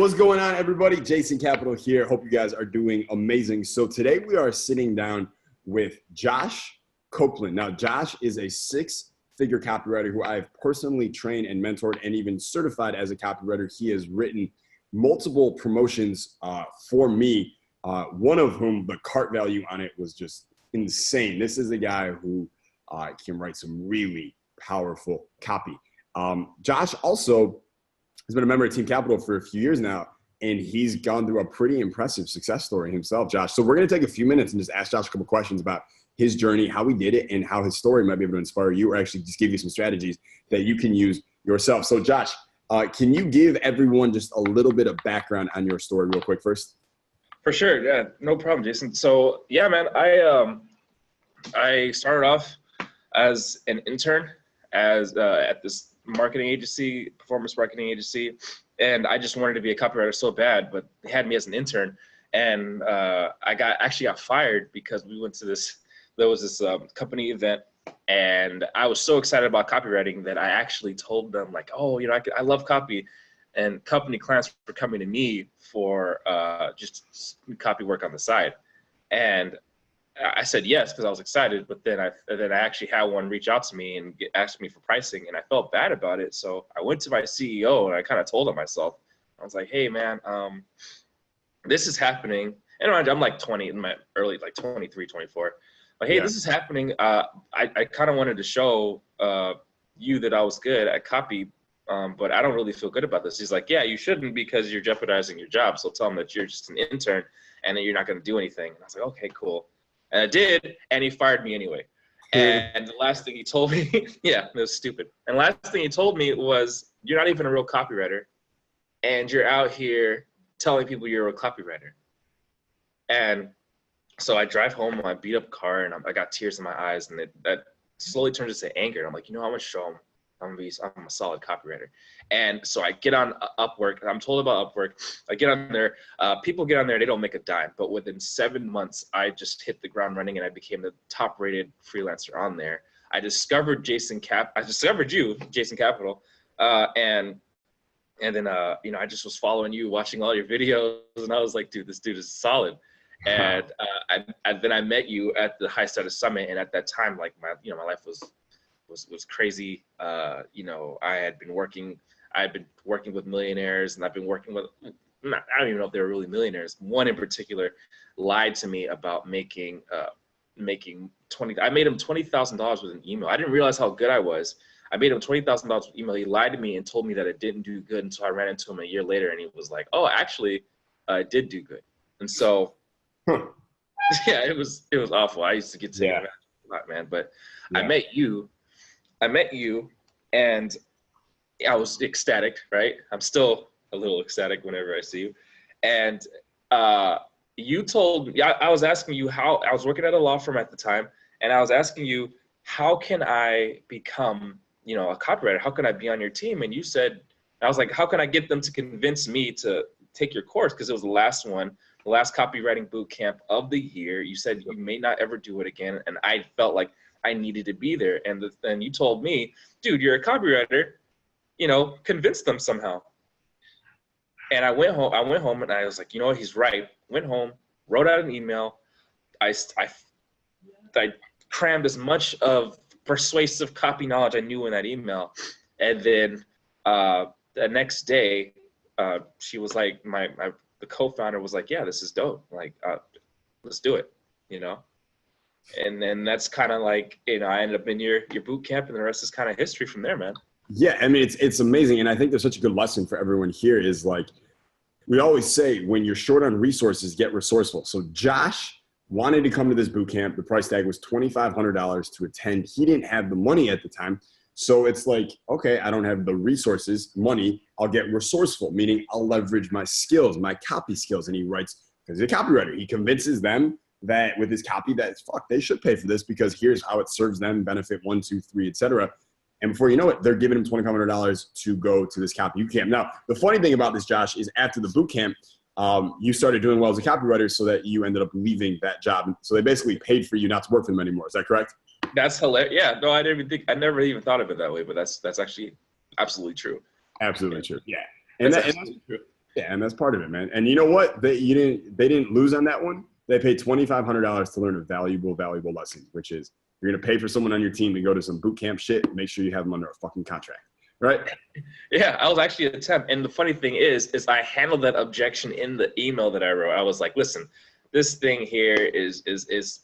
What's going on, everybody? Jason Capital here. Hope you guys are doing amazing. So today we are sitting down with Josh Copeland. Now, Josh is a six-figure copywriter who I have personally trained and mentored and even certified as a copywriter. He has written multiple promotions for me, one of whom the cart value on it was just insane. This is a guy who can write some really powerful copy. Josh also has been a member of Team Capital for a few years now, and he's gone through a pretty impressive success story himself, Josh. So we're going to take a few minutes and just ask Josh a couple questions about his journey, how he did it, and how his story might be able to inspire you or actually just give you some strategies that you can use yourself. So Josh, can you give everyone just a little bit of background on your story real quick first? For sure. Yeah, no problem, Jason. So yeah, man, I started off as an intern at this marketing agency, performance marketing agency, and I just wanted to be a copywriter so bad, but they had me as an intern, and I actually got fired because there was this company event, and I was so excited about copywriting that I actually told them, like, oh, I love copy, and company clients were coming to me for just copy work on the side, and I said yes because I was excited, but then I actually had one reach out to me and asked me for pricing, and I felt bad about it. So I went to my CEO and I kind of told him myself. I was like, "Hey, man, this is happening." And I'm like 20, in my early, like 23, 24. Like, hey, This is happening. I kind of wanted to show you that I was good at copy, but I don't really feel good about this. He's like, "Yeah, you shouldn't because you're jeopardizing your job. So tell him that you're just an intern and that you're not going to do anything." And I was like, "Okay, cool." And I did, and he fired me anyway. And the last thing he told me, yeah, it was stupid. And the last thing he told me was, "You're not even a real copywriter, and you're out here telling people you're a real copywriter." And so I drive home in my beat up car, and I got tears in my eyes, and that slowly turns into anger. And I'm like, I'm gonna show him I'm a solid copywriter. And so I get on Upwork. I'm told about Upwork. I get on there. People get on there, they don't make a dime. But within 7 months, I just hit the ground running, and I became the top-rated freelancer on there. I discovered you, Jason Capital, and then I just was following you, watching all your videos, and I was like, dude, this dude is solid. And then I met you at the High Status Summit, and at that time, like my life was crazy. I had been working with millionaires, and I've been working with, I don't even know if they were really millionaires. One in particular lied to me about making I made him $20,000 with an email. I didn't realize how good I was. I made him $20,000 with email. He lied to me and told me that it didn't do good until I ran into him a year later, and he was like, "Oh, actually, it did do good." And so, yeah, it was awful. I used to get taken advantage of a lot, man. But yeah. I met you, and I was ecstatic, right? I'm still a little ecstatic whenever I see you. And you told me, I was asking you how, I was working at a law firm at the time, and I was asking you, how can I become, a copywriter? How can I be on your team? And you said, I was like, how can I get them to convince me to take your course? Because it was the last copywriting boot camp of the year. You said you may not ever do it again. And I felt like I needed to be there. And then you told me, dude, you're a copywriter, convince them somehow. And I went home and I was like, he's right. Went home, wrote out an email. I crammed as much of persuasive copy knowledge I knew in that email. And then the next day, she was like, the co-founder was like, "Yeah, this is dope. Like, let's do it," And then that's kind of like, I ended up in your boot camp, and the rest is kind of history from there, man. Yeah, I mean, it's amazing. And I think there's such a good lesson for everyone here is, like, we always say, when you're short on resources, get resourceful. So Josh wanted to come to this boot camp. The price tag was $2,500 to attend. He didn't have the money at the time. So it's like, okay, I don't have the resources, money, I'll get resourceful, meaning I'll leverage my skills, my copy skills. And he writes, because he's a copywriter, he convinces them that with his copy that, they should pay for this because here's how it serves them, benefit 1, 2, 3, etc. And before you know it, they're giving him $2,500 to go to this copy camp. Now, the funny thing about this, Josh, is after the boot camp, you started doing well as a copywriter so that you ended up leaving that job. So they basically paid for you not to work for them anymore. Is that correct? That's hilarious. Yeah, no, I never even thought of it that way, but that's actually absolutely true. Absolutely true. Yeah. And that's true. Yeah, and that's part of it, man. And you know what? They didn't lose on that one. They paid $2,500 to learn a valuable lesson, which is you're gonna pay for someone on your team to go to some boot camp shit and make sure you have them under a fucking contract, right? Yeah, I was actually a temp. And the funny thing is I handled that objection in the email that I wrote. I was like, listen, this thing here is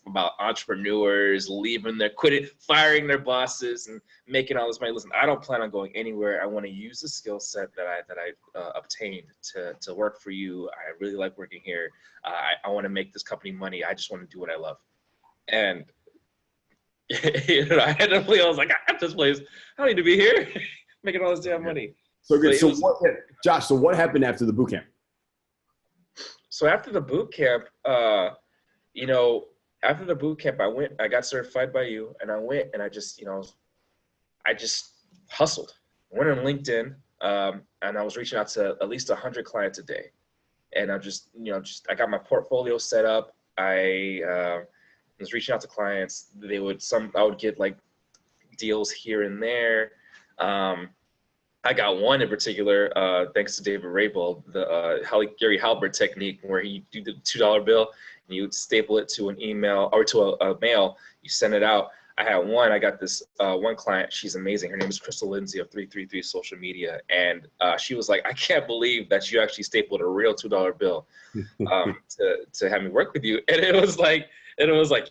about entrepreneurs leaving their quitting, firing their bosses and making all this money. Listen, I don't plan on going anywhere. I want to use the skill set that I obtained to work for you. I really like working here. I want to make this company money. I just want to do what I love. And I had to play. I was like, I have this place. I don't need to be here making all this damn money. So good. So Josh, so what happened after the boot camp? So after the boot camp, after the boot camp, I got certified by you, and I went and I just hustled. I went on LinkedIn, and I was reaching out to at least 100 clients a day. And I got my portfolio set up. I was reaching out to clients. I would get like deals here and there. I got one in particular, thanks to David Rabel, the Gary Halbert technique, where you do the $2 bill and you staple it to an email or to a mail. You send it out. I got this one client. She's amazing. Her name is Crystal Lindsay of 333 Social Media, and she was like, "I can't believe that you actually stapled a real $2 bill to have me work with you." And it was like,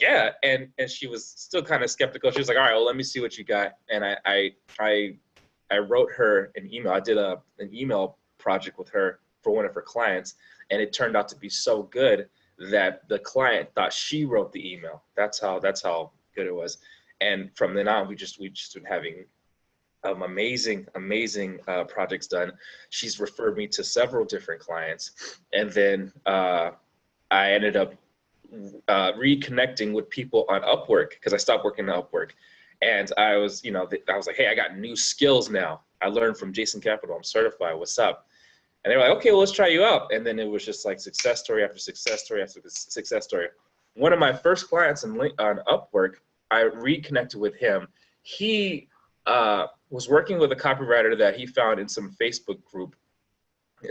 yeah. And she was still kind of skeptical. She was like, "All right, well, let me see what you got." And I wrote her an email. I did an email project with her for one of her clients, and it turned out to be so good that the client thought she wrote the email. That's how good it was. And from then on, we just been having amazing projects done. She's referred me to several different clients, and then I ended up reconnecting with people on Upwork because I stopped working on Upwork. And I was like, hey, I got new skills now. I learned from Jason Capital. I'm certified. What's up? And they were like, okay, well, let's try you out. And then it was just like success story after success story after success story. One of my first clients on Upwork, I reconnected with him. He was working with a copywriter that he found in some Facebook group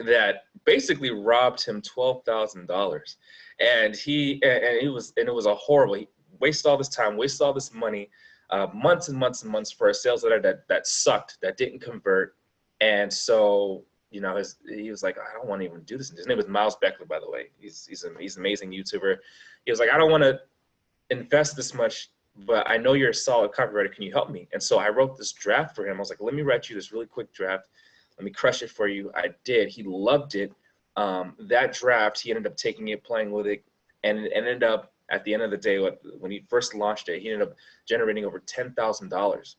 that basically robbed him $12,000. And it was a horrible. He wasted all this time, wasted all this money. Months and months and months for a sales letter that sucked, that didn't convert. And so, he was like, I don't want to even do this. His name was Miles Beckler, by the way. He's an amazing YouTuber. He was like, I don't want to invest this much, but I know you're a solid copywriter. Can you help me? And so I wrote this draft for him. I was like, let me write you this really quick draft. Let me crush it for you. I did. He loved it. That draft, he ended up taking it, playing with it, and it ended up, at the end of the day, when he first launched it, he ended up generating over $10,000.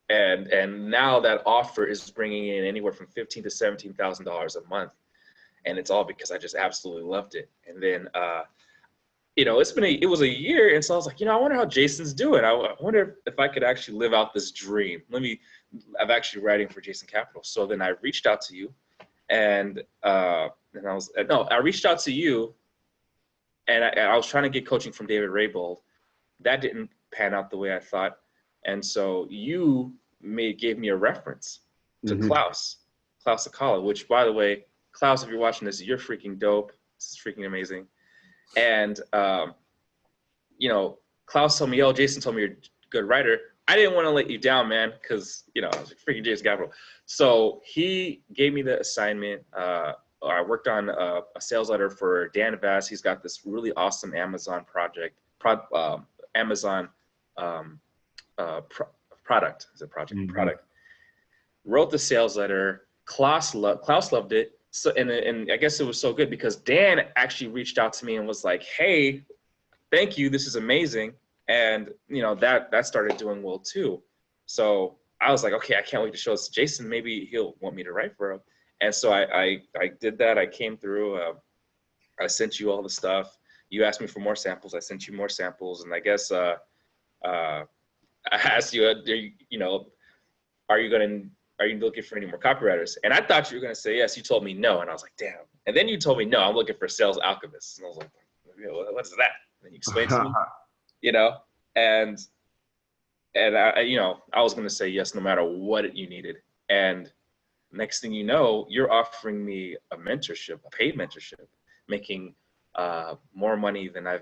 And now that offer is bringing in anywhere from $15,000 to $17,000 a month, and it's all because I just absolutely loved it. And then, it was a year, and so I was like, I wonder how Jason's doing. I wonder if I could actually live out this dream. I'm actually writing for Jason Capital. So then I reached out to you, and I reached out to you. And I was trying to get coaching from David Raybould. That didn't pan out the way I thought. And so you gave me a reference to Klaus Akala, which, by the way, Klaus, if you're watching this, you're freaking dope. This is freaking amazing. And, Klaus told me, Jason told me you're a good writer. I didn't want to let you down, man, because, I was like, freaking Jason Capital. So he gave me the assignment. I worked on a sales letter for Dan Vass. He's got this really awesome Amazon product. Wrote the sales letter. Klaus loved it. So and I guess it was so good because Dan actually reached out to me and was like, "Hey, thank you. This is amazing." And that started doing well too. So I was like, "Okay, I can't wait to show this to Jason. Maybe he'll want me to write for him." And so I did that. I came through. I sent you all the stuff. You asked me for more samples. I sent you more samples. And I guess I asked you, are you looking for any more copywriters? And I thought you were going to say yes. You told me no. And I was like, damn. And then you told me, no, I'm looking for sales alchemists. And I was like, what is that? And you explained to me, and I was going to say yes no matter what you needed. And Next thing you know, you're offering me a mentorship, a paid mentorship, making more money than I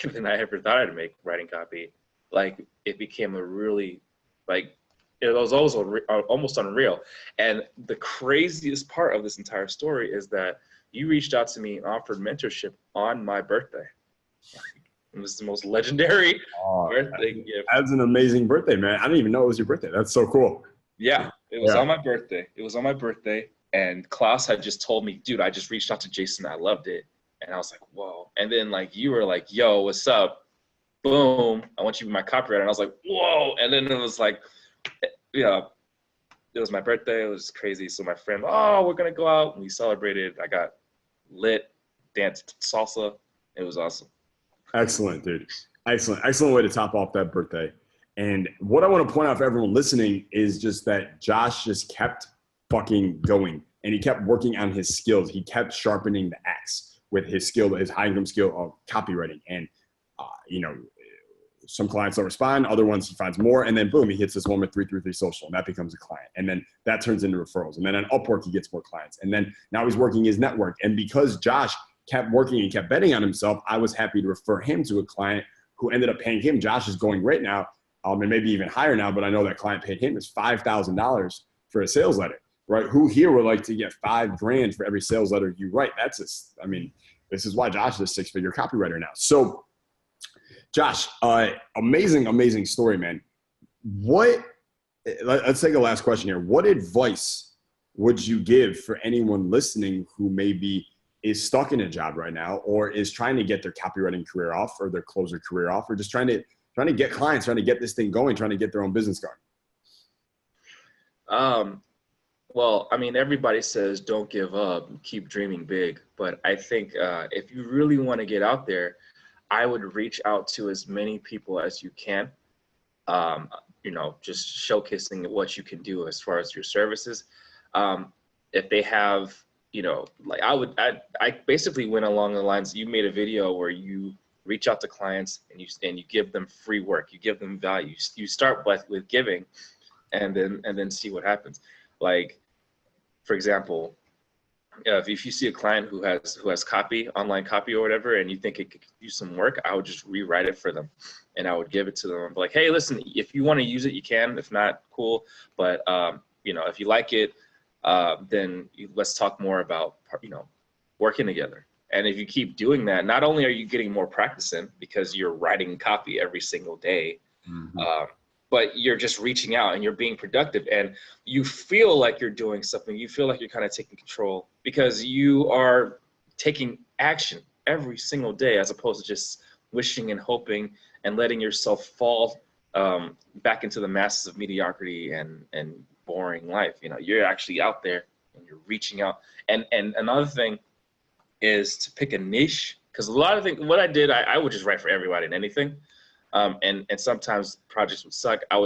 ever thought I'd make writing copy. Like, it became a really, like, it was almost unreal. And the craziest part of this entire story is that you reached out to me and offered mentorship on my birthday. It was the most legendary birthday gift. That's an amazing birthday, man. I didn't even know it was your birthday. That's so cool. Yeah, it was on my birthday. It was on my birthday. And Klaus had just told me, dude, I just reached out to Jason. I loved it. And I was like, whoa. And then, like, you were like, yo, what's up? Boom. I want you to be my copywriter. And I was like, whoa. And then it was like, yeah, it was my birthday. It was crazy. So my friend, oh, we're going to go out. And we celebrated. I got lit, danced salsa. It was awesome. Excellent, dude. Excellent way to top off that birthday. And what I want to point out for everyone listening is just that Josh just kept fucking going, and he kept working on his skills. He kept sharpening the axe with his skill, his high income skill of copywriting. And, some clients don't respond, other ones he finds more, and then boom, he hits this one with 333 social, and that becomes a client. And then that turns into referrals. And then on Upwork, he gets more clients. And then now he's working his network. And because Josh kept working and kept betting on himself, I was happy to refer him to a client who ended up paying him. Josh is going great now, and maybe even higher now, but I know that client paid him is $5,000 for a sales letter, right? Who here would like to get $5,000 for every sales letter you write? This is why Josh is a six-figure copywriter now. So Josh, amazing story, man. Let's take a last question here. What advice would you give for anyone listening who maybe is stuck in a job right now, or is trying to get their copywriting career off, or their closer career off, or just trying to get clients, trying to get this thing going, trying to get their own business going? Well, I mean, everybody says don't give up, keep dreaming big. But I think if you really want to get out there, I would reach out to as many people as you can, just showcasing what you can do as far as your services. If they have, I basically went along the lines, you made a video where you reach out to clients and you give them free work, you give them value. You start with giving, and then see what happens. Like, for example, if you see a client who has online copy or whatever, and you think it could use some work, I would just rewrite it for them, and I would give it to them. I'm like, hey, listen, if you want to use it, you can. If not, cool. But if you like it, then let's talk more about working together. And if you keep doing that, not only are you getting more practice in because you're writing copy every single day, but you're just reaching out and you're being productive, and you feel like you're doing something. You feel like you're kind of taking control because you are taking action every single day, as opposed to just wishing and hoping and letting yourself fall back into the masses of mediocrity and boring life. You're actually out there and you're reaching out. And another thing is to pick a niche, because a lot of things, what I did, I would just write for everybody and anything. And sometimes projects would suck. I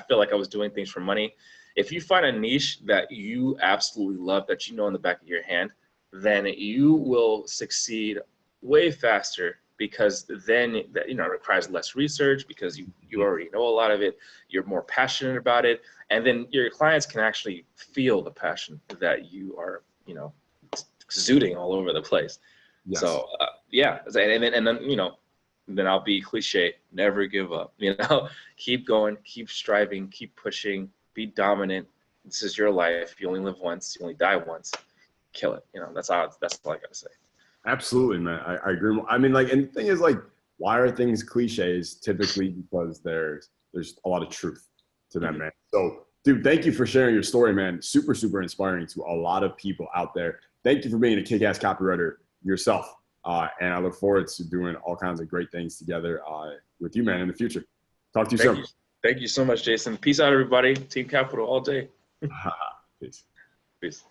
feel like I was doing things for money. If you find a niche that you absolutely love, that in the back of your hand, then you will succeed way faster, because then that requires less research, because you already know a lot of it. You're more passionate about it, and then your clients can actually feel the passion that you are exuding all over the place. Yes. So then I'll be cliche, never give up, keep going, keep striving, keep pushing, be dominant. This is your life. You only live once, you only die once. Kill it. That's all I gotta say. Absolutely, man. I agree. I mean, and the thing is, why are things cliches? Typically because there's a lot of truth to them, man. So, dude, thank you for sharing your story, man. Super, super inspiring to a lot of people out there. Thank you for being a kick-ass copywriter yourself. And I look forward to doing all kinds of great things together with you, man, in the future. Talk to you soon. Thank you so much, Jason. Peace out, everybody. Team Capital all day. Peace. Peace.